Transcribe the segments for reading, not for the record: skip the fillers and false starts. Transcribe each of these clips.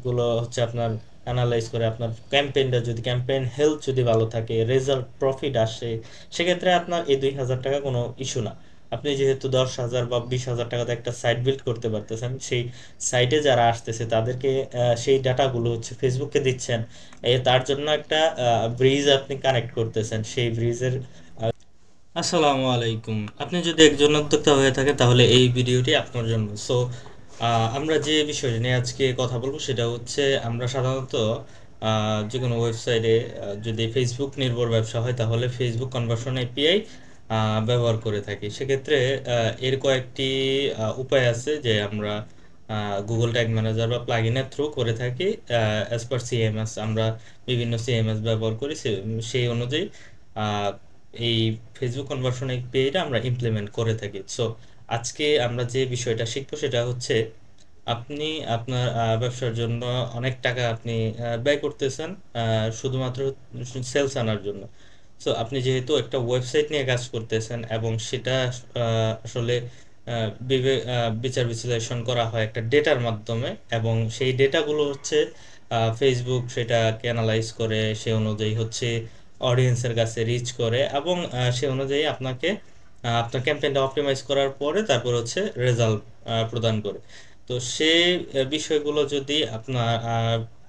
গুলো হচ্ছে আপনার অ্যানালাইজ করে আপনার ক্যাম্পেইনটা যদি ক্যাম্পেইন হেলথ যদি ভালো থাকে, রেজাল্ট প্রফিট আসে, সেক্ষেত্রে আপনার এই 2,000 টাকা কোনো ইস্যু না। আপনি যেহেতু 10,000 বা 20,000 টাকাতে একটা সাইট বিল্ড করতে পারতেছেন, সেই সাইটে যারা আসতেছে তাদেরকে সেই ডাটাগুলো হচ্ছে ফেসবুককে দিচ্ছেন। তার জন্য একটা ব্রিজ আপনি কানেক্ট করতেছেন, সেই ব্রিজের। আসসালামু আলাইকুম। আপনি যদি একজন উদ্যোক্তা হয়ে থাকেন তাহলে এই ভিডিওটি আপনার জন্য। সো আমরা যে বিষয়টা নিয়ে আজকে কথা বলবো সেটা হচ্ছে, আমরা সাধারণত যে কোনো ওয়েবসাইটে যদি ফেসবুক নির্ভর ব্যবসা হয় তাহলে ফেসবুক কনভার্সন এপিআই ব্যবহার করে থাকি। সেক্ষেত্রে এর কয়েকটি উপায় আছে যে আমরা গুগল ট্যাগ ম্যানেজার বা প্লাগইনের থ্রু করে থাকি। অ্যাজ পার সিএমএস আমরা বিভিন্ন সিএমএস ব্যবহার করি, সেই অনুযায়ী এই ফেসবুক কনভার্সন এপিআইটা আমরা ইমপ্লিমেন্ট করে থাকি। সো আজকে আমরা যে বিষয়টা শিখবো সেটা হচ্ছে, আপনি আপনার ব্যবসার জন্য অনেক টাকা আপনি ব্যয় করতেছেন শুধুমাত্র সেলস আনার জন্য। সো আপনি যেহেতু একটা ওয়েবসাইট নিয়ে কাজ করতেছেন এবং সেটা আসলে বিচার বিশ্লেষণ করা হয় একটা ডেটার মাধ্যমে, এবং সেই ডেটাগুলো হচ্ছে ফেসবুক সেটাকে অ্যানালাইজ করে, সে অনুযায়ী হচ্ছে অডিয়েন্সের কাছে রিচ করে, এবং সে অনুযায়ী আপনাকে আপনার ক্যাম্পেইনটা অপটিমাইজ করার পরে তারপর হচ্ছে রেজাল্ট প্রদান করে। তো সে বিষয়গুলো যদি আপনার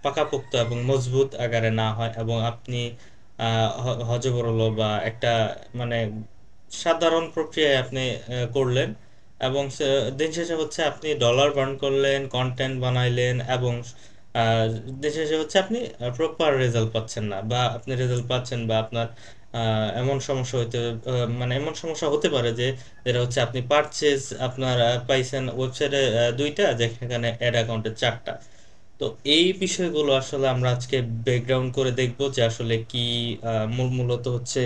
পাকাপোক্ত এবং মজবুত আকারে না হয়, এবং আপনি হযবরল বা একটা মানে সাধারণ প্রক্রিয়ায় আপনি করলেন, এবং দিন শেষে হচ্ছে আপনি ডলার বার্ন করলেন, কন্টেন্ট বানাইলেন, এবং আহ, দিন শেষে হচ্ছে আপনি প্রপার রেজাল্ট পাচ্ছেন না, বা আপনি রেজাল্ট পাচ্ছেন বা আপনার এমন সমস্যা মানে এমন সমস্যা হতে পারে যে যেটা হচ্ছে আপনি পারচেজ আপনার পাইছেন ওয়েবসাইটে দুইটা, যেখানে অ্যাড অ্যাকাউন্টে চারটা। তো এই বিষয়গুলো আসলে আমরা আজকে ব্যাকগ্রাউন্ড করে দেখব যে আসলে কি মূলত হচ্ছে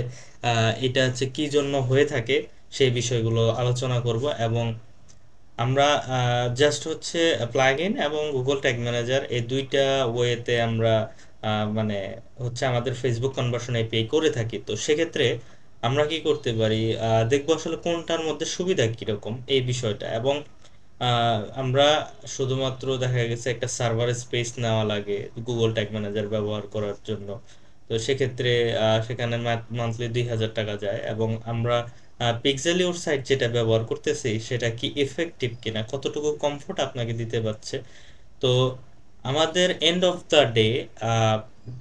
এটা হচ্ছে কি জন্য হয়ে থাকে, সেই বিষয়গুলো আলোচনা করব। এবং আমরা জাস্ট হচ্ছে প্লাগইন এবং গুগল ট্যাগ ম্যানেজার এই দুইটা ওয়েতে আমরা মানে হচ্ছে আমাদের ফেসবুক কনভার্সন এপিআই করে থাকি। তো সেক্ষেত্রে আমরা কি করতে পারি, দেখবো আসলে কোনটার মধ্যে সুবিধা কিরকম এই বিষয়টা। এবং আমরা শুধুমাত্র দেখা গেছে একটা সার্ভার স্পেস নেওয়া লাগে গুগল ট্যাগ ম্যানেজার ব্যবহার করার জন্য। তো সেক্ষেত্রে সেখানে মান্থলি 2,000 টাকা যায়, এবং আমরা পিক্সেলিওর সাইট যেটা ব্যবহার করতেছি সেটা কি এফেক্টিভ কিনা, কতটুকু কমফোর্ট আপনাকে দিতে পারছে। তো আমাদের এন্ড অফ দ্য ডে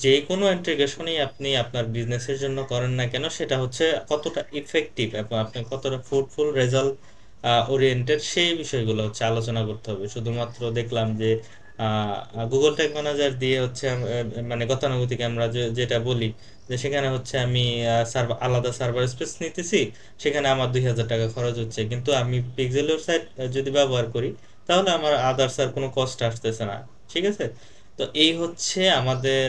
যে কোনো ইন্টিগ্রেশনই আপনি আপনার বিজনেসের জন্য করেন না কেন, সেটা হচ্ছে কতটা ইফেক্টিভ এবং আপনি কতটা ফ্রুটফুল রেজাল্ট ওরিয়েন্টেড, সেই বিষয়গুলো হচ্ছে আলোচনা করতে হবে। শুধুমাত্র দেখলাম যে গুগল ট্যাগ ম্যানেজার দিয়ে হচ্ছে মানে গতানুগতিক আমরা যেটা বলি যে সেখানে হচ্ছে আমি আলাদা সার্ভার স্পেস নিতেছি, সেখানে আমার 2,000 টাকা খরচ হচ্ছে, কিন্তু আমি পিক্সেলের সাইট যদি ব্যবহার করি তাহলে আমার আদার্স আর কোনো কষ্ট আসতেছে না। ঠিক আছে। তো এই হচ্ছে আমাদের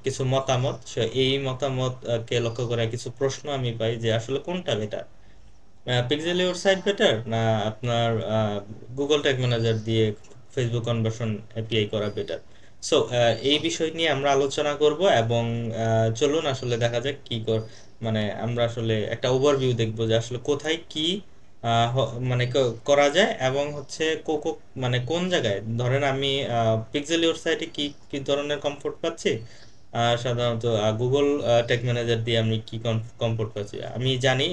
কিছু মতামত। এই মতামত কে লক্ষ্য করে কিছু প্রশ্ন আমি পাই যে আসলে কোনটা better, pixel your site better না আপনার গুগল ট্যাগ ম্যানেজার দিয়ে ফেসবুক কনভার্সন এপিআই করা বেটার। সো এই বিষয় নিয়ে আমরা আলোচনা করব, এবং চলুন আসলে দেখা যাক মানে আমরা আসলে একটা ওভারভিউ দেখবো যে আসলে কোথায় কি মানে করা যায়, এবং হচ্ছে মানে কোন জায়গায় ধরেন আমি পিক্সেল ইওর সাইটে কি কি ধরনের কমফোর্ট পাচ্ছি, সাধারণত গুগল ট্যাগ ম্যানেজার দিয়ে আমি কি কমফোর্ট পাচ্ছি। আমি জানি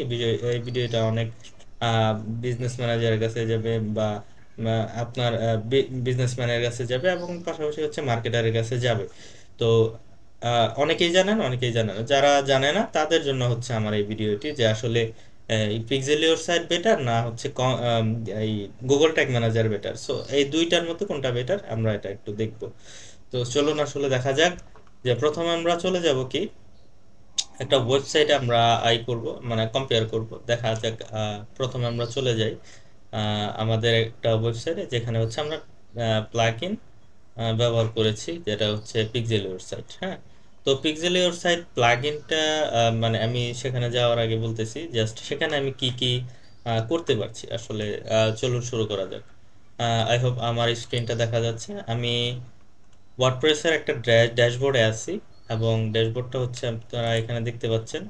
এই ভিডিওটা অনেক বিজনেস ম্যানেজারের কাছে যাবে, বা আপনার বিজনেসম্যানের কাছে যাবে, এবং পাশাপাশি হচ্ছে মার্কেটারের কাছে যাবে। তো অনেকেই জানেন, অনেকেই জানেন না। যারা জানে না তাদের জন্য হচ্ছে আমার এই ভিডিওটি, যে আসলে এই পিক্সেলিওর সাইট বেটার না হচ্ছে এই Google tag manager better. So এই দুইটার মধ্যে কোনটা বেটার আমরা এটা একটু দেখবো। তো চলুন আসলে দেখা যাক। যে প্রথমে আমরা চলে যাব কি, একটা ওয়েবসাইটে আমরা করব, মানে কম্পেয়ার করব, দেখা যাক। প্রথমে আমরা চলে যাই আমাদের একটা ওয়েবসাইটে, যেখানে হচ্ছে আমরা প্লাগইন ব্যবহার করেছি, যেটা হচ্ছে পিক্সেল ওয়েবসাইট। হ্যাঁ। তো পিক্সেল ওয়েবসাইট প্লাগইনটা মানে আমি সেখানে যাওয়ার আগে বলতেছি জাস্ট সেখানে আমি কি কি করতে পারছি আসলে। চলুন শুরু করা যাক। আই হোপ আমার স্ক্রিনটা দেখা যাচ্ছে। আমি ওয়ার্ডপ্রেসের একটা ড্যাশবোর্ডে আছি, এবং ড্যাশবোর্ডটা হচ্ছে আপনারা এখানে দেখতে পাচ্ছেন।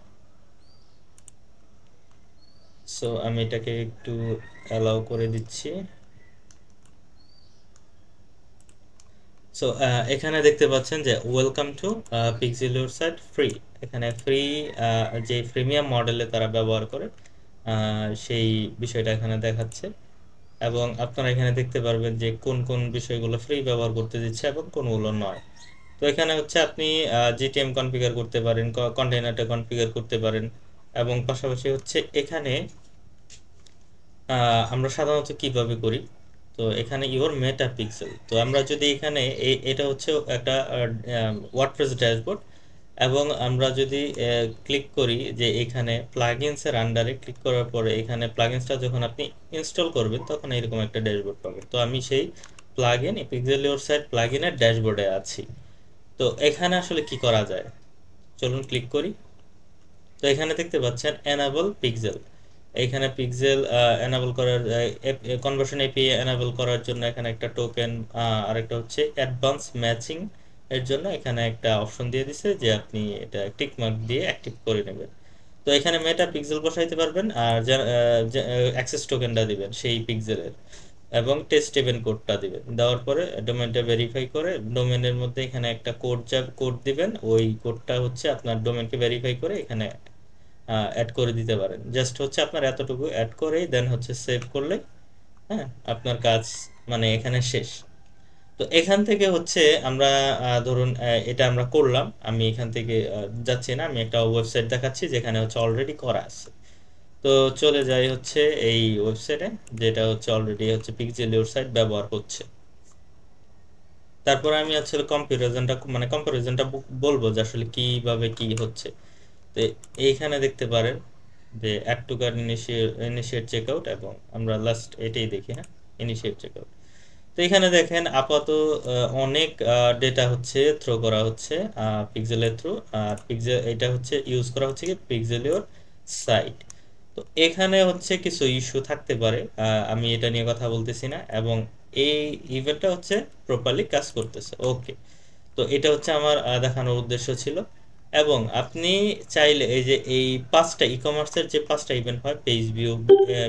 সো আমি এটাকে একটু অ্যালাউ করে দিচ্ছি। সো এখানে দেখতে পাচ্ছেন যে welcome to pixel website free. এখানে ফ্রি যে প্রিমিয়াম মডেলে তারা ব্যবহার করে সেই বিষয়টা এখানে দেখাচ্ছে, এবং আপনারা এখানে দেখতে পারবেন যে কোন কোন বিষয়গুলো ফ্রি ব্যবহার করতে দিচ্ছে এবং কোনগুলো নয়। তো এখানে হচ্ছে আপনি জিটিএম কনফিগার করতে পারেন, কন্টেইনারটা কনফিগার করতে পারেন, এবং পাশাপাশি হচ্ছে এখানে আমরা সাধারণত কিভাবে করি। তো এখানে ইওর মেটা পিক্সেল, তো আমরা যদি এখানে এটা হচ্ছে একটা ওয়ার্ডপ্রেস ড্যাশবোর্ড, এবং আমরা যদি ক্লিক করি যে এখানে প্লাগইনসের আন্ডারে ক্লিক করার পরে এখানে প্লাগইনসটা যখন আপনি ইনস্টল করবেন তখন এরকম একটা ড্যাশবোর্ড পাবেন। তো আমি সেই প্লাগইন পিক্সেল ইওর সাইট প্লাগইনের ড্যাশবোর্ডে আছি। তো এখানে আসলে কি করা যায়, চলুন ক্লিক করি। তো এখানে দেখতে পাচ্ছেন এনাবল পিক্সেল। এইখানে পিক্সেল এনাবল করার কনভার্সন এপিআই এনাবল করার জন্য এখানে একটা টোকেন, আর একটা হচ্ছে অ্যাডভান্স ম্যাচিং এর জন্য এখানে একটা অপশন দিয়ে দিছে যে আপনি এটা টিক মার্ক দিয়ে অ্যাক্টিভ করে নেবেন। তো এখানে মেটা পিক্সেল বসাইতে পারবেন, আর অ্যাক্সেস টোকেনটা দিবেন সেই পিক্সেলের, এবং টেস্ট ইভেন্ট কোডটা দিবেন। দেওয়ার পরে ডোমেনটা ভেরিফাই করে ডোমেনের মধ্যে এখানে একটা কোড দিবেন। ওই কোডটা হচ্ছে আপনার ডোমেনকে ভেরিফাই করে এখানে অ্যাড করে দিতে পারেন। জাস্ট হচ্ছে আপনার এতটুকু অ্যাড করেই দেন হচ্ছে সেভ করলে হ্যাঁ আপনার কাজ মানে এখানে শেষ। তো এখান থেকে হচ্ছে আমরা ধরুন এটা আমরা করলাম, আমি এখান থেকে যাচ্ছি না, আমি একটা ওয়েবসাইট দেখাচ্ছি যেখানে হচ্ছে অলরেডি করা আছে। তো চলে যাই হচ্ছে এই ওয়েবসাইটে, যেটা হচ্ছে অলরেডি হচ্ছে পিক্সেল ওয়েবসাইট ব্যবহার হচ্ছে। তারপরে আমি আসলে কম্পারিজনটা বলবো যে আসলে কিভাবে কি হচ্ছে। তো এইখানে দেখতে পারেন যে add to cart initiate checkout, এবং আমরা লাস্ট এটাই দেখি, হ্যাঁ ইনিশিয়েট চেকআউট। তো এখানে দেখেন আপাতত অনেক ডেটা হচ্ছে থ্রো করা হচ্ছে পিক্সেলের থ্রু, আর পিক্সেল এটা হচ্ছে ইউজ করা হচ্ছে কি পিক্সেলিওর সাইট। তো এখানে হচ্ছে কিছু ইস্যু থাকতে পারে, আমি এটা নিয়ে কথা বলতেছি না, এবং এই ইভেন্টটা হচ্ছে প্রপারলি কাজ করতেছে। ওকে, তো এটা হচ্ছে আমার দেখানোর উদ্দেশ্য ছিল। এবং আপনি চাইলে এই যে এই পাঁচটা ই কমার্সের যে পাঁচটা ইভেন্ট হয়, page view,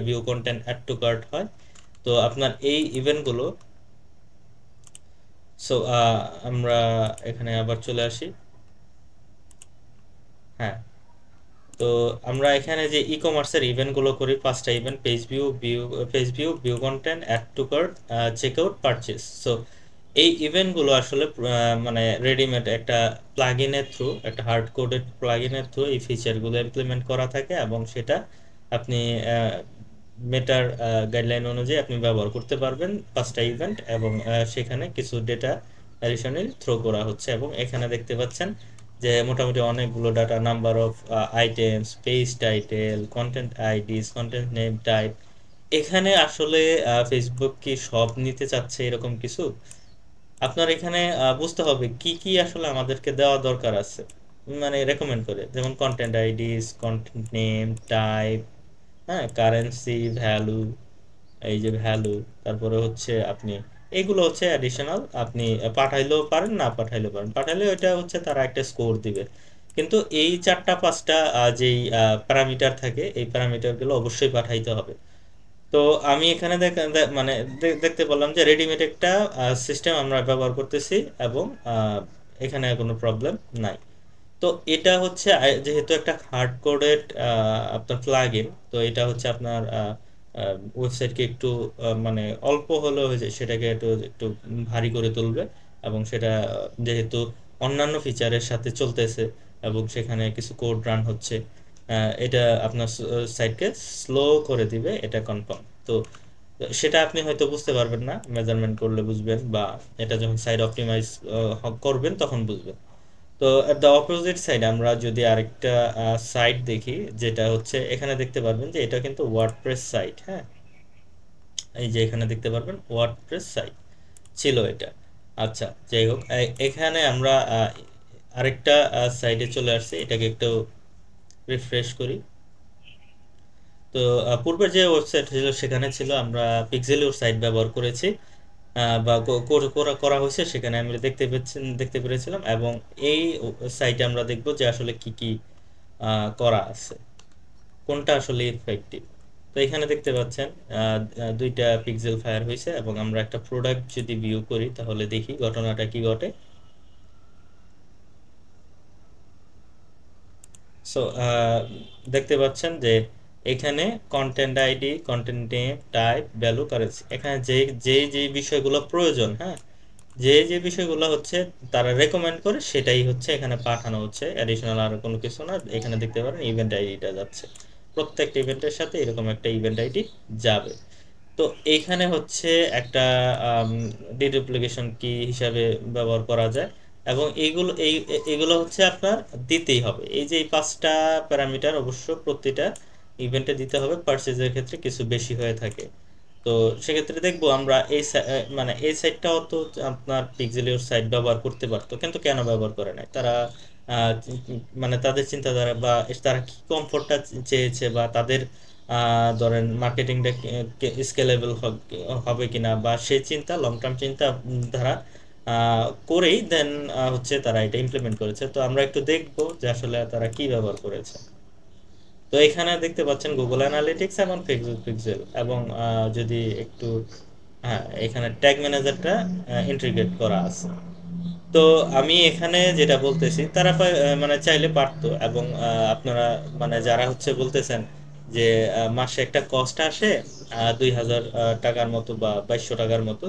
view content, add to cart হয়, তো আপনার এই ইভেন্টগুলো, সো আমরা এখানে আবার চলে আসি। হ্যাঁ, তো আমরা এখানে যে ই কমার্সের ইভেন্টগুলো করি, পাঁচটা event, page view, view content, add to cart, checkout, purchase. So এই ইভেন্টগুলো আসলে মানে রেডিমেড একটা প্লাগইনের থ্রু, একটা হার্ড কোডেড প্লাগইনের থ্রু এই ফিচারগুলো ইমপ্লিমেন্ট করা থাকে, এবং সেটা আপনি মেটার গাইডলাইন অনুযায়ী আপনি ব্যবহার করতে পারবেন পাঁচটা ইভেন্ট, এবং সেখানে কিছু ডেটা অ্যাডিশনাল থ্রো করা হচ্ছে। এবং এখানে দেখতে পাচ্ছেন যে মোটামুটি অনেকগুলো data, number of items, page title, content IDs, content name type. এখানে আসলে ফেসবুক কি সব নিতে চাচ্ছে এরকম কিছু? আপনার এখানে বুঝতে হবে কি কি আসলে আমাদেরকে দেওয়া দরকার আছে, মানে রেকমেন্ড করে, যেমন content IDs, content name type, হ্যাঁ কারেন্সি, ভ্যালু, এই যে ভ্যালু, তারপরে হচ্ছে আপনি এগুলো হচ্ছে অ্যাডিশনাল, আপনি পাঠাইলেও পারেন, না পাঠাইলেও পারেন। পাঠাইলে ওইটা হচ্ছে তারা একটা স্কোর দিবে। কিন্তু এই চারটা পাঁচটা যেই প্যারামিটার থাকে, এই প্যারামিটারগুলো অবশ্যই পাঠাইতে হবে। তো আমি এখানে মানে দেখতে পেলাম যে রেডিমেড একটা সিস্টেম আমরা ব্যবহার করতেছি, এবং এখানে কোনো প্রবলেম নাই। তো এটা হচ্ছে যেহেতু একটা হার্ড কোডেড আপনার প্লাগইন, তো এটা হচ্ছে আপনার ওয়েবসাইটকে একটু মানে অল্প হলেও হয়েছে সেটাকে একটু একটু ভারী করে তুলবে, এবং সেটা যেহেতু অন্যান্য ফিচারের সাথে চলতেছে এবং সেখানে কিছু কোড রান হচ্ছে, এটা আপনার সাইটকে স্লো করে দিবে, এটা কনফার্ম। তো সেটা আপনি হয়তো বুঝতে পারবেন না, মেজারমেন্ট করলে বুঝবেন, বা এটা যখন সাইট অপটিমাইজ করবেন তখন বুঝবেন। তো এট দ্য অপোজিট সাইড আমরা যদি আরেকটা সাইট দেখি, যেটা হচ্ছে এখানে দেখতে পারবেন যে এটা কিন্তু ওয়ার্ডপ্রেস সাইট। হ্যাঁ, এই যে এখানে দেখতে পারবেন ওয়ার্ডপ্রেস সাইট ছিল এটা। আচ্ছা, যাই হোক, এখানে আমরা আরেকটা সাইটে চলে আসছি, এটাকে একটু রিফ্রেশ করি। তো পূর্বের যে ওয়েবসাইট ছিল সেখানে ছিল আমরা পিক্সেলিওর সাইট ব্যবহার করেছি, বা করা হয়েছে, সেখানে আমরা দেখতে পেরেছিলাম। এবং এই সাইটে আমরা দেখব যে আসলে কি কি করা আছে, কোনটা আসলে ইফেক্টিভ। তো এখানে দেখতে পাচ্ছেন দুইটা পিক্সেল ফায়ার হয়েছে, এবং আমরা একটা প্রোডাক্ট যদি ভিউ করি তাহলে দেখি ঘটনাটা কি ঘটে। সো দেখতে পাচ্ছেন যে এখানে content ID, content name, type, value, currency, এখানে যে যে যে বিষয়গুলো প্রয়োজন, হ্যাঁ, যে যে বিষয়গুলো হচ্ছে তারা রেকমেন্ড করে সেটাই হচ্ছে এখানে পাঠানো হচ্ছে, অ্যাডিশনাল আর কোনো কিছু না। এখানে দেখতে পারেন ইভেন্ট আইডিটা যাচ্ছে, প্রত্যেকটা ইভেন্টের সাথে এরকম একটা ইভেন্ট আইডি যাবে। তো এইখানে হচ্ছে একটা ডিডুপ্লিকেশন কি হিসাবে ব্যবহার করা যায়, এবং এইগুলো হচ্ছে আপনার দিতেই হবে। এই যে এই 5টা প্যারামিটার অবশ্য প্রতিটা ইভেন্টে দিতে হবে, পারচেজের ক্ষেত্রে কিছু বেশি হয়ে থাকে। তো সেক্ষেত্রে দেখবো আমরা মানে এই সাইটটাও তো আপনার পিক্সেলিওর সাইট ব্যবহার করতে পারতো, কিন্তু কেন ব্যবহার করে নাই তারা? মানে তাদের চিন্তাধারা বা তারা কি কমফোর্টটা চেয়েছে, বা তাদের ধরেন মার্কেটিংটা স্কেলেবল হবে কিনা, বা সে চিন্তা লং টার্ম চিন্তা ধারা করেই দেন হচ্ছে তারা এটা ইমপ্লিমেন্ট করেছে। তো আমরা একটু দেখবো যে আসলে তারা কি ব্যবহার করেছে। তো এখানে দেখতে পাচ্ছেন গুগল অ্যানালিটিক্স এবং ফেসবুক পিক্সেল, এবং যদি একটু, হ্যাঁ, এখানে ট্যাগ ম্যানেজারটা ইন্টিগ্রেট করা আছে। তো আমি এখানে যেটা বলতেছি তারা মানে চাইলে পারতো, এবং আপনারা মানে যারা হচ্ছে বলতেছেন যে মাসে একটা কস্ট আসে 2000 টাকার মতো বা 2200 টাকার মতো,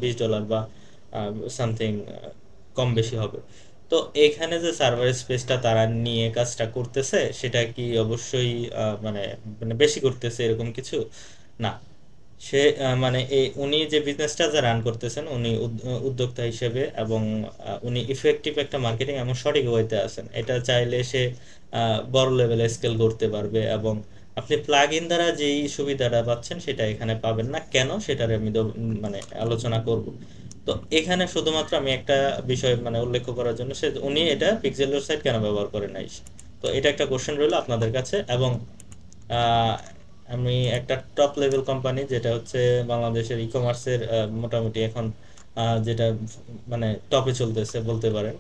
20 ডলার বা সামথিং কম বেশি হবে। তো এখানে যে সার্ভার স্পেসটা তারা নিয়ে কাজটা করতেছে সেটা কি অবশ্যই মানে মানে বেশি করতেছে এরকম কিছু না। সে মানে উনি যে বিজনেসটা যা রান করতেছেন, উনি উদ্যোক্তা হিসেবে, এবং উনি ইফেক্টিভ একটা মার্কেটিং এবং সঠিক ওয়েতে আছেন। এটা চাইলে সে বড় লেভেলে স্কেল করতে পারবে, এবং আপনি প্লাগ ইন দ্বারা যেই সুবিধাটা পাচ্ছেন সেটা এখানে পাবেন না। কেন সেটার আমি মানে আলোচনা করব। তো এখানে শুধুমাত্র আমি একটা বিষয় মানে উল্লেখ করার জন্য, সে উনি এটা পিক্সেল ওয়েবসাইট কেন ব্যবহার করে নাই। তো এটা একটা কোশ্চেন রইলো আপনাদের কাছে। এবং আহ, আমি একটা টপ লেভেল কোম্পানি, যেটা হচ্ছে বাংলাদেশের ই কমার্সের মোটামুটি এখন যেটা মানে টপে চলতেছে বলতে পারেন,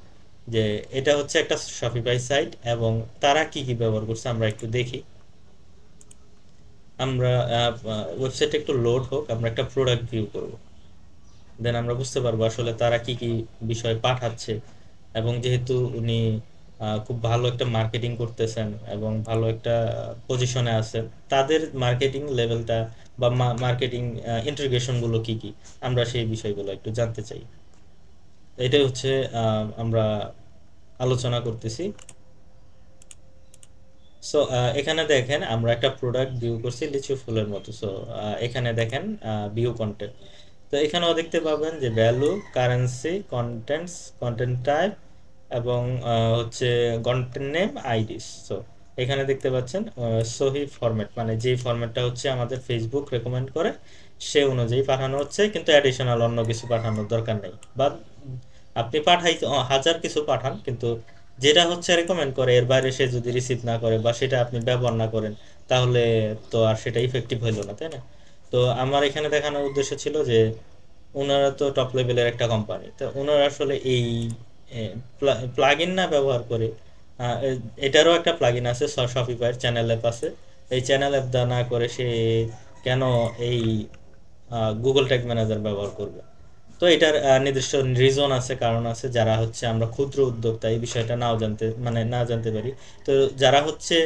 যে এটা হচ্ছে একটা শপিফাই সাইট, এবং তারা কি কি ব্যবহার করছে আমরা একটু দেখি। আমরা ওয়েবসাইট একটু লোড হোক, আমরা একটা প্রোডাক্ট ভিউ করব, দেন আমরা বুঝতে পারবো আসলে তারা কি কি বিষয় পাঠাচ্ছে। এবং যেহেতু উনি খুব ভালো একটা মার্কেটিং করতেছেন এবং ভালো একটা পজিশনে আছেন, তাদের মার্কেটিং লেভেলটা বা মার্কেটিং ইন্টিগ্রেশন গুলো কি কি, আমরা সেই বিষয়গুলো একটু জানতে চাই। এটাই হচ্ছে আমরা আলোচনা করতেছি। সো এখানে দেখেন আমরা একটা প্রোডাক্ট ভিউ করছি লিচু ফুলের মতো। সো এখানে দেখেন ভিউ কন্টেন্ট। তো এখানেও দেখতে পাবেন যে value, currency, contents, content type, এবং হচ্ছে কন্টেন্ট নেম, আইডিস। সো এখানে দেখতে পাচ্ছেন সহি ফরম্যাট, মানে যেই ফরম্যাটটা হচ্ছে আমাদের ফেসবুক রেকমেন্ড করে সে অনুযায়ী পাঠানো হচ্ছে, কিন্তু অ্যাডিশনাল অন্য কিছু পাঠানোর দরকার নেই। বা আপনি হাজার কিছু পাঠান, কিন্তু যেটা হচ্ছে রেকমেন্ড করে এর বাইরে সে যদি রিসিভ না করে বা সেটা আপনি ব্যবহার না করেন, তাহলে তো আর সেটা ইফেক্টিভ হইলো না, তাই না? তো আমার এখানে দেখানোর উদ্দেশ্য ছিল যে ওনারা তো টপ লেভেলের একটা কোম্পানি, তো ওনারা আসলে এই প্লাগ ইন না ব্যবহার করে, এটারও একটা প্লাগ ইন আছে শপিফাইয়ের চ্যানেল অ্যাপ আছে, এই চ্যানেল অ্যাপ দা না করে সে কেন এই গুগল ট্যাগ ম্যানেজার ব্যবহার করবে? তো এটার নির্দিষ্ট রিজন আছে, কারণ আছে, যারা হচ্ছে আমরা ক্ষুদ্র উদ্যোক্তা এই বিষয়টা না জানতে পারি। তো যারা হচ্ছে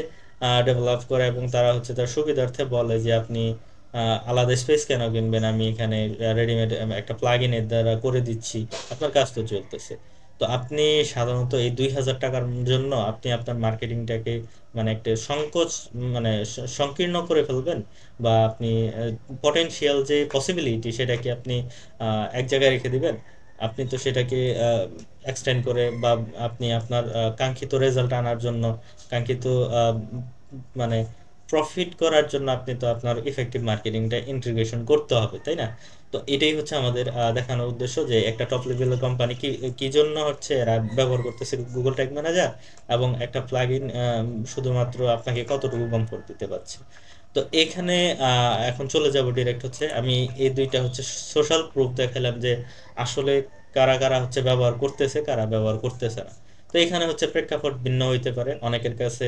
ডেভেলপ করে এবং তারা হচ্ছে তার সুবিধার্থে বলে যে আপনি আলাদা স্পেস কেন কিনবেন, আমি এখানে রেডিমেড একটা প্লাগ ইনের দ্বারা করে দিচ্ছি, আপনার কাজ তো চলতেছে। তো আপনি সাধারণত এই 2000 টাকার জন্য আপনি আপনার মার্কেটিংটাকে মানে একটা মানে সংকীর্ণ করে ফেলবেন, বা আপনি পটেনশিয়াল যে পসিবিলিটি সেটাকে আপনি এক জায়গায় রেখে দিবেন? আপনি তো সেটাকে এক্সটেন্ড করে, বা আপনি আপনার কাঙ্ক্ষিত রেজাল্ট আনার জন্য, কাঙ্ক্ষিত আহ, মানে প্রফিট করার জন্য আপনি তো আপনার ইফেক্টিভ মার্কেটিংটা ইন্টিগ্রেশন করতে হবে, তাই না? তো এটাই হচ্ছে আমাদের দেখানোর উদ্দেশ্য, যে একটা টপ লেভেলের কোম্পানি কি কি জন্য হচ্ছে এরা ব্যবহার করতেছে গুগল ট্যাগ ম্যানেজার, এবং একটা প্লাগ ইন শুধুমাত্র আপনাকে কতটুকু কমফোর্ট দিতে পারছে। তো এখানে এখন চলে যাব ডিরেক্ট হচ্ছে, আমি এই দুইটা হচ্ছে সোশ্যাল প্রুফ দেখালাম যে আসলে কারা কারা হচ্ছে ব্যবহার করতেছে, কারা ব্যবহার করতেছে না। তো এখানে হচ্ছে প্রেক্ষাপট ভিন্ন হইতে পারে, অনেকের কাছে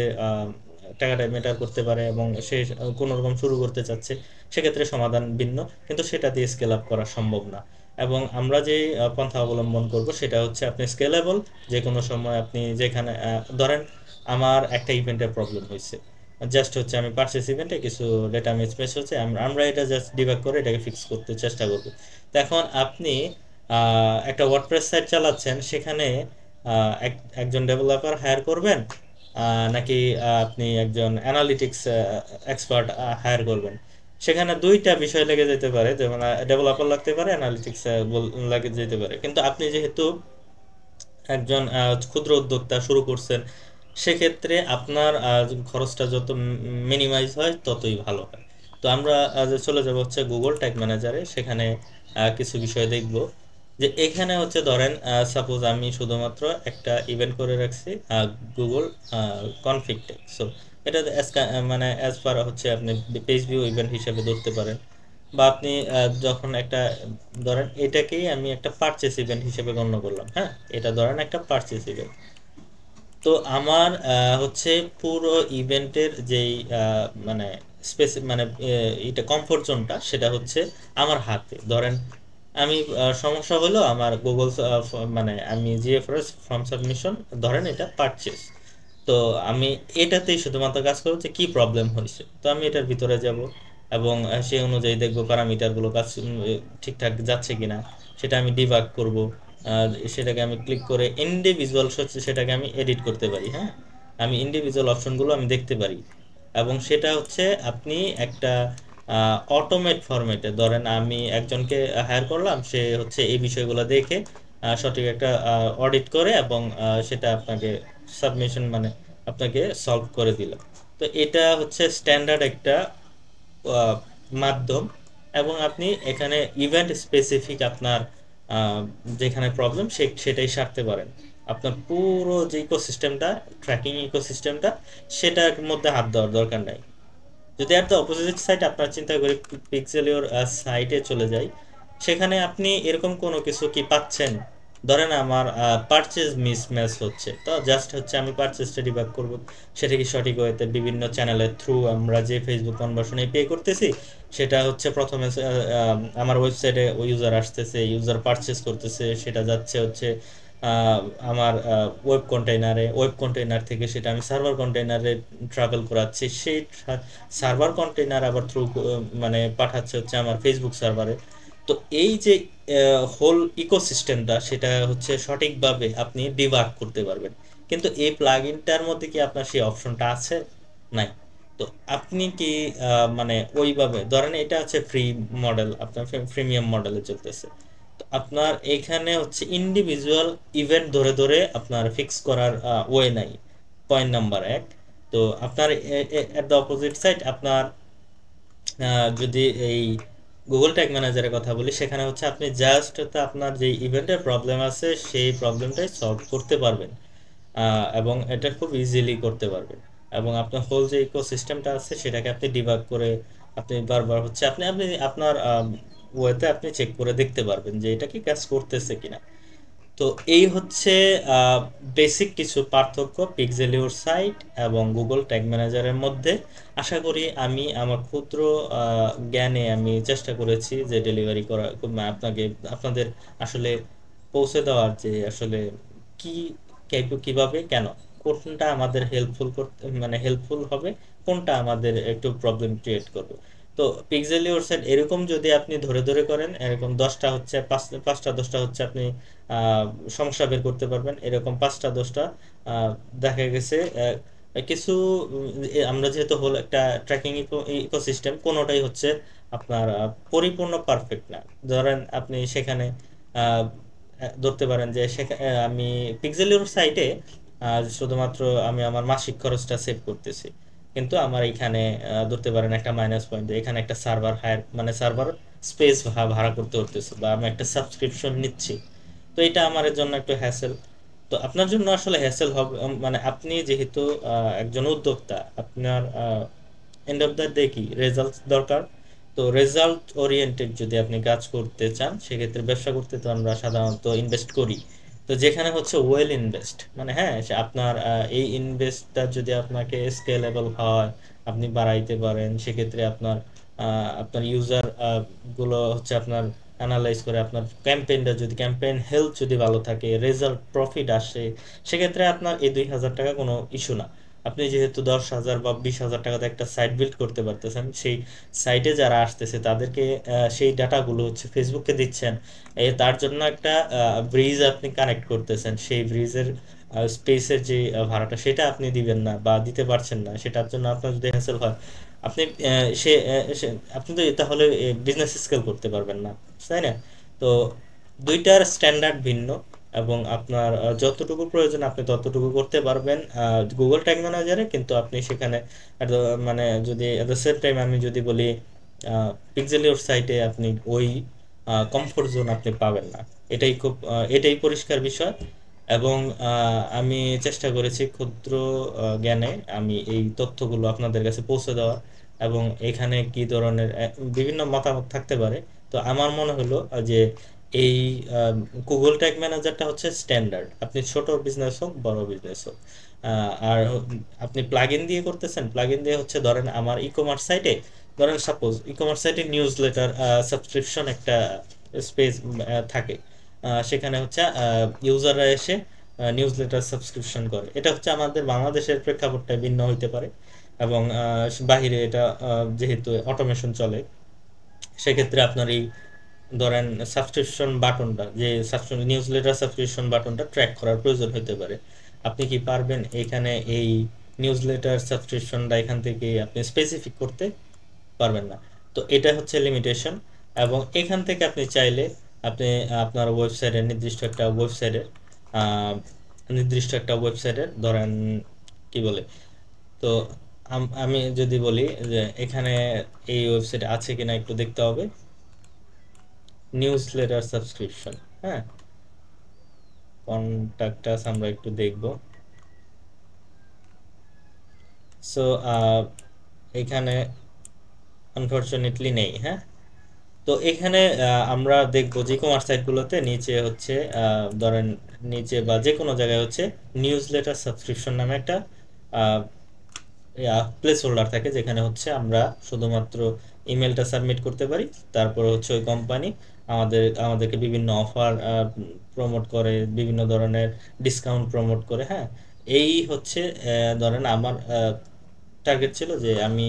টাকাটা ম্যাটার করতে পারে এবং সে কোনো রকম শুরু করতে চাচ্ছে, সেক্ষেত্রে সমাধান ভিন্ন, কিন্তু সেটা দিয়ে স্কেল আপ করা সম্ভব না। এবং আমরা যে পন্থা অবলম্বন করব সেটা হচ্ছে আপনি স্কেলেবল, যে কোনো সময় আপনি যেখানে ধরেন আমার একটা ইভেন্টের প্রবলেম হয়েছে, জাস্ট হচ্ছে আমি পারচেস ইভেন্টে কিছু ডেটা মিসম্যাচ হচ্ছে, আমরা এটা জাস্ট ডিবাগ করে এটাকে ফিক্স করতে চেষ্টা করব। তো এখন আপনি একটা ওয়ার্ডপ্রেস সাইট চালাচ্ছেন, সেখানে একজন ডেভেলপার হায়ার করবেন, নাকি আপনি একজন অ্যানালিটিক্স এক্সপার্ট হায়ার করবেন, সেখানে দুইটা বিষয় লেগে যেতে পারে, যেমন ডেভেলপার লাগতে পারে, অ্যানালিটিক্স লাগে যেতে পারে। কিন্তু আপনি যেহেতু একজন ক্ষুদ্র উদ্যোক্তা শুরু করছেন, সেক্ষেত্রে আপনার খরচটা যত মিনিমাইজ হয় ততই ভালো হয়। তো আমরা চলে যাব হচ্ছে গুগল ট্যাগ ম্যানেজারে, সেখানে কিছু বিষয় দেখব। যে এখানে হচ্ছে ধরেন সাপোজ আমি শুধুমাত্র একটা ইভেন্ট করে রাখছি গুগল কনফিগ ট্যাগ। সো এটা মানে অ্যাজ পার হচ্ছে আপনি পেজ ভিউ ইভেন্ট হিসেবে ধরতে পারেন, বা আপনি যখন একটা ধরেন এটাকেই আমি একটা পারচেস ইভেন্ট হিসেবে গণ্য করলাম, হ্যাঁ, এটা ধরেন একটা পারচেস ইভেন্ট। তো আমার হচ্ছে পুরো ইভেন্টের যেই মানে মানে এটা কমফোর্ট জোনটা, সেটা হচ্ছে আমার হাতে। ধরেন আমি সমস্যা হলো আমার গুগল, মানে আমি জিএফআরএস ফর্ম সাবমিশন, ধরেন এটা পারচেস। তো আমি এটাতেই শুধুমাত্র কাজ করবো যে কি প্রবলেম হয়েছে। তো আমি এটার ভিতরে যাব এবং সেই অনুযায়ী দেখবো প্যারামিটারগুলো কাজ ঠিকঠাক যাচ্ছে কিনা, সেটা আমি ডিবাগ করব। সেটাকে আমি ক্লিক করে ইন্ডিভিজুয়াল হচ্ছে সেটাকে আমি এডিট করতে পারি, হ্যাঁ, আমি ইন্ডিভিজুয়াল অপশনগুলো আমি দেখতে পারি। এবং সেটা হচ্ছে আপনি একটা অটোমেট ফরম্যাটে, ধরেন আমি একজনকে হায়ার করলাম, সে হচ্ছে এই বিষয়গুলো দেখে সঠিক একটা অডিট করে এবং সেটা আপনাকে সাবমিশন মানে আপনাকে সলভ করে দিল। তো এটা হচ্ছে স্ট্যান্ডার্ড একটা আহ, মাধ্যম। এবং আপনি এখানে ইভেন্ট স্পেসিফিক আপনার আহ, যেখানে প্রবলেম সেটাই সারতে পারেন। আপনার পুরো যে ইকোসিস্টেমটা, ট্র্যাকিং ইকোসিস্টেমটা, সেটার মধ্যে হাত দেওয়ার দরকার নাই। যদি এট দ্য অপোজিট সাইড আপনার চিন্তা করি, পিক্সেলিওর সাইটে চলে যাই, সেখানে আপনি এরকম কোনো কিছু কি পাচ্ছেন? ধরেন আমার পারচেজ মিসম্যাচ হচ্ছে, তো জাস্ট হচ্ছে আমি পারচেজটা ডিবাগ করব, সেটা কি সঠিক ওয়েতে বিভিন্ন চ্যানেলের থ্রু আমরা যে ফেসবুক কনভার্সনে পে করতেছি, সেটা হচ্ছে প্রথমে আমার ওয়েবসাইটে ইউজার আসতেছে, ইউজার পারচেজ করতেছে, সেটা যাচ্ছে হচ্ছে আহ, আমার ওয়েব কন্টেইনার থেকে সেটা আমি সার্ভার কন্টেইনারে ট্রাভেল করাচ্ছি, সেই সার্ভার কন্টেইনার আবার থ্রু মানে পাঠাচ্ছে হচ্ছে আমার ফেসবুক সার্ভারে। তো এই যে হোল ইকোসিস্টেমটা, সেটা হচ্ছে সঠিকভাবে আপনি ডিবাগ করতে পারবেন। কিন্তু এই প্লাগইনটার মধ্যে কি আপনার সেই অপশনটা আছে? নাই। তো আপনি কি মানে ওইভাবে ধরেন এটা হচ্ছে ফ্রি মডেল, আপনার প্রিমিয়াম মডেলে চলতেছে। তো আপনার এখানে হচ্ছে ইন্ডিভিজুয়াল ইভেন্ট ধরে ধরে আপনার ফিক্স করার ওয়ে নাই, পয়েন্ট নাম্বার এক। তো আপনার এট দ্য অপোজিট সাইড আপনার যদি এই গুগল ট্যাগ ম্যানেজারের কথা বলি, সেখানে হচ্ছে আপনি জাস্ট আপনার যে ইভেন্টের প্রবলেম আছে সেই প্রবলেমটাই সলভ করতে পারবেন, এবং এটা খুব ইজিলি করতে পারবেন। এবং আপনার হোল যে ইকোসিস্টেমটা আছে সেটাকে আপনি ডিবাগ করে আপনি বারবার হচ্ছে আপনি আপনি আপনার ওয়েতে আপনি চেক করে দেখতে পারবেন যে এটা কি কাজ করতেছে কিনা। তো এই হচ্ছে বেসিক কিছু পার্থক্য পিক্সেলিওর সাইট এবং গুগল ট্যাগ ম্যানেজারের মধ্যে। আশা করি আমি আমার ক্ষুদ্র জ্ঞানে আমি চেষ্টা করেছি যে ডেলিভারি করা আপনাকে আপনাদের আসলে পৌঁছে দেওয়ার যে আসলে কি কিভাবে কেন কোনটা আমাদের হেল্পফুল করতে মানে হেল্পফুল হবে, কোনটা আমাদের একটু প্রবলেম ক্রিয়েট করবে। তো পিক্সেলি ওয়েবসাইট এরকম যদি আপনি ধরে ধরে করেন, এরকম 10টা হচ্ছে 5টা 10টা হচ্ছে আপনি আহ, সমস্যা বের করতে পারবেন। এরকম 5টা 10টা দেখা গেছে কিছু আমরা যেহেতু হল একটা ট্র্যাকিং ইকোসিস্টেম, কোনোটাই হচ্ছে আপনার পরিপূর্ণ পারফেক্ট না। ধরেন আপনি সেখানে আহ, ধরতে পারেন যে আমি পিক্সেলের সাইটে শুধুমাত্র আমি আমার মাসিক খরচটা সেভ করতেছি, কিন্তু আমার এখানে ধরতে পারেন একটা মাইনাস পয়েন্ট, এখানে একটা সার্ভার হায়ার মানে সার্ভার স্পেস ভাড়া করতে হতেছে, বা আমি একটা সাবস্ক্রিপশন নিচ্ছি। তো এটা আমার জন্য একটু হ্যাসেল। তো আপনার জন্য আসলে হ্যাসেল হবে মানে আপনি যেহেতু একজন উদ্যোক্তা, আপনার এন্ড অফ দ্য ডে কি রেজাল্ট দরকার। তো রেজাল্ট ওরিয়েন্টেড যদি আপনি কাজ করতে চান, সেক্ষেত্রে ব্যবসা করতে তো আমরা সাধারণত ইনভেস্ট করি। তো যেখানে হচ্ছে ওয়েল ইনভেস্ট মানে হ্যাঁ আপনার এই ইনভেস্টটা যদি আপনাকে স্কেলেবল হয়, আপনি বাড়াইতে পারেন, সেক্ষেত্রে আপনার আপনার ইউজার গুলো হচ্ছে আপনার অ্যানালাইজ করে আপনার ক্যাম্পেইনটা যদি ক্যাম্পেইন হেলথ যদি ভালো থাকে, রেজাল্ট প্রফিট আসে, সেক্ষেত্রে আপনার এই 2000 টাকা কোনো ইস্যু না। আপনি যেহেতু 10,000 বা 20,000 টাকাতে একটা সাইট বিল্ড করতে পারতেছেন, সেই সাইটে যারা আসতেছে তাদেরকে সেই ডাটাগুলো হচ্ছে ফেসবুককে দিচ্ছেন, তার জন্য একটা ব্রিজ আপনি কানেক্ট করতেছেন, সেই ব্রিজের স্পেসের যে ভাড়াটা সেটা আপনি দিবেন না বা দিতে পারছেন না, সেটার জন্য আপনার যদি হ্যাসেল হয়, আপনি আপনি তো তাহলে বিজনেস স্কেল করতে পারবেন না, তাই না? তো দুইটার স্ট্যান্ডার্ড ভিন্ন, এবং আপনার যতটুকু প্রয়োজন আপনি ততটুকু করতে পারবেন গুগল ট্যাগ ম্যানেজারে, কিন্তু আপনি সেখানে মানে যদি এট দ্য সেম টাইম আমি যদি বলি পিক্সেলিওর সাইটে আপনি ওই কমফোর্ট জোন আপনি পাবেন না। এটাই পরিষ্কার বিষয়। এবং আমি চেষ্টা করেছি ক্ষুদ্র জ্ঞানে আমি এই তথ্যগুলো আপনাদের কাছে পৌঁছে দেওয়ার, এবং এখানে কি ধরনের বিভিন্ন মতামত থাকতে পারে। তো আমার মনে হলো যে এই গুগল ট্যাগ ম্যানেজারটা হচ্ছে স্ট্যান্ডার্ড, আপনি ছোট বিজনেস হোক বড় বিজনেস হোক। আর আপনি প্লাগ ইন দিয়ে করতেছেন, প্লাগ ইন দিয়ে হচ্ছে ধরেন আমার ই কমার্স সাইটে, ধরেন সাপোজ ই কমার্স সাইটে নিউজ লেটার সাবস্ক্রিপশন একটা স্পেস থাকে, সেখানে হচ্ছে ইউজাররা এসে নিউজ লেটার সাবস্ক্রিপশন করে। এটা হচ্ছে আমাদের বাংলাদেশের প্রেক্ষাপটটা ভিন্ন হইতে পারে, এবং বাহিরে এটা যেহেতু অটোমেশন চলে, সেক্ষেত্রে আপনার এই ধরেন সাবস্ক্রিপশন বাটনটা, যে সাবস্ক্রিপশন নিউজ লেটার সাবস্ক্রিপশন বাটনটা ট্র্যাক করার প্রয়োজন হতে পারে। আপনি কি পারবেন এখানে এই নিউজ লেটার সাবস্ক্রিপশনটা এখান থেকে আপনি স্পেসিফিক করতে পারবেন না। তো এটা হচ্ছে লিমিটেশন। এবং এখান থেকে আপনি চাইলে আপনি আপনার ওয়েবসাইটের নির্দিষ্ট একটা ওয়েবসাইটের ধরেন কি বলে, তো আমি যদি বলি যে এখানে এই ওয়েবসাইট আছে কিনা একটু দেখতে হবে, নিউজ লেটার সাবস্ক্রিপশন, হ্যাঁ, কন্টাক্ট আস আমরা একটু দেখব। সো এখানে আনফরচুনেটলি নেই, হ্যাঁ। তো এখানে আমরা দেখবো যে কমার্স সাইটগুলোতে নিচে হচ্ছে ধরেন নিচে বা যে কোনো জায়গায় হচ্ছে নিউজ লেটার সাবস্ক্রিপশন নামে একটা প্লেস হোল্ডার থাকে, যেখানে হচ্ছে আমরা শুধুমাত্র ইমেলটা সাবমিট করতে পারি। তারপরে হচ্ছে ওই কোম্পানি আমাদেরকে বিভিন্ন অফার প্রমোট করে, বিভিন্ন ধরনের ডিসকাউন্ট প্রমোট করে, হ্যাঁ। এই হচ্ছে ধরেন আমার টার্গেট ছিল যে আমি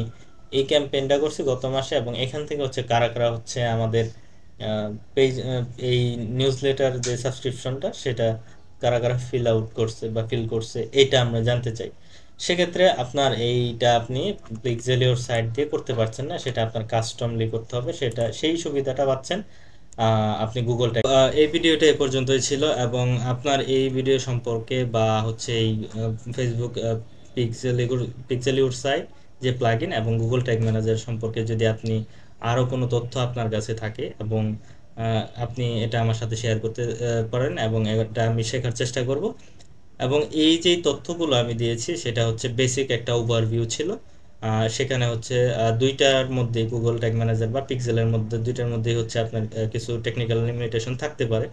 এই ক্যাম্পেইনটা করছি গত মাসে, এবং এখান থেকে হচ্ছে কারা কারা হচ্ছে আমাদের পেজ এই নিউজ লেটার যে সাবস্ক্রিপশনটা সেটা কারা কারা ফিল করছে এটা আমরা জানতে চাই। সেক্ষেত্রে আপনার এইটা আপনি পিক্সেলিওর সাইট দিয়ে করতে পারছেন না, সেটা আপনার কাস্টমলি করতে হবে, সেই সুবিধাটা পাচ্ছেন আপনি গুগল ট্যাগ। এই ভিডিওটা এ পর্যন্তই ছিল, এবং আপনার এই ভিডিও সম্পর্কে বা হচ্ছে এই ফেসবুক পিক্সেলিওর সাইট যে প্লাগইন এবং গুগল ট্যাগ ম্যানেজার সম্পর্কে যদি আপনি আরও কোনো তথ্য আপনার কাছে থাকে, এবং আপনি এটা আমার সাথে শেয়ার করতে পারেন, এবং এটা আমি শেখার চেষ্টা করব। এবং এই যে তথ্যগুলো আমি দিয়েছি সেটা হচ্ছে বেসিক একটা ওভারভিউ ছিল। সেখানে হচ্ছে দুইটার মধ্যে গুগল ট্যাগ ম্যানেজার বা পিক্সেলের মধ্যে দুইটার মধ্যেই হচ্ছে আপনার কিছু টেকনিক্যাল লিমিটেশন থাকতে পারে,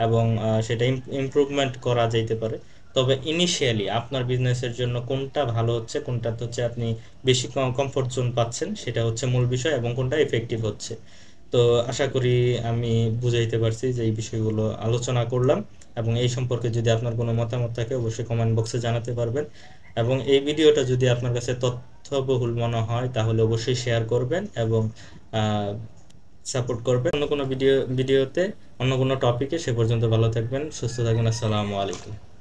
এবং সেটা ইমপ্রুভমেন্ট করা যেতে পারে। তবে ইনিশিয়ালি আপনার বিজনেসের জন্য কোনটা ভালো হচ্ছে, কোনটাতে হচ্ছে আপনি বেশি কমফোর্ট জোন পাচ্ছেন, সেটা হচ্ছে মূল বিষয়, এবং কোনটা এফেক্টিভ হচ্ছে। তো আশা করি আমি বুঝাইতে পারছি যে এই বিষয়গুলো আলোচনা করলাম, এবং এই সম্পর্কে যদি আপনার কোনো মতামত থাকে অবশ্যই কমেন্ট বক্সে জানাতে পারবেন। এবং এই ভিডিওটা যদি আপনার কাছে তথ্যবহুল মনে হয় তাহলে অবশ্যই শেয়ার করবেন, এবং সাপোর্ট করবেন অন্য কোনো ভিডিওতে, অন্য কোনো টপিকে। সে পর্যন্ত ভালো থাকবেন, সুস্থ থাকবেন। আসসালামু আলাইকুম।